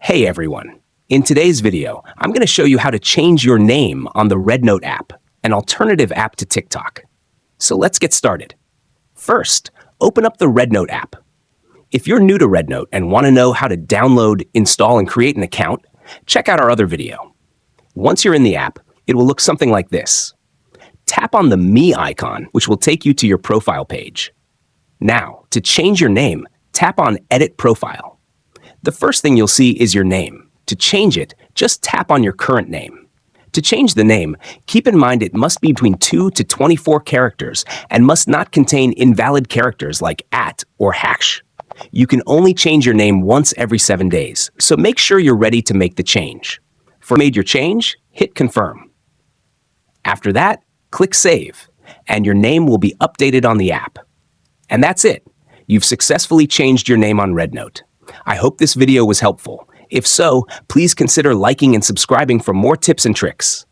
Hey everyone! In today's video, I'm going to show you how to change your name on the RedNote app, an alternative app to TikTok. So let's get started. First, open up the RedNote app. If you're new to RedNote and want to know how to download, install, and create an account, check out our other video. Once you're in the app, it will look something like this. Tap on the Me icon, which will take you to your profile page. Now, to change your name, tap on Edit Profile. The first thing you'll see is your name. To change it, just tap on your current name. To change the name, keep in mind it must be between 2 to 24 characters and must not contain invalid characters like @ or hash. You can only change your name once every 7 days, so make sure you're ready to make the change. For made your change, hit Confirm. After that, click Save, and your name will be updated on the app. And that's it. You've successfully changed your name on RedNote. I hope this video was helpful. If so, please consider liking and subscribing for more tips and tricks.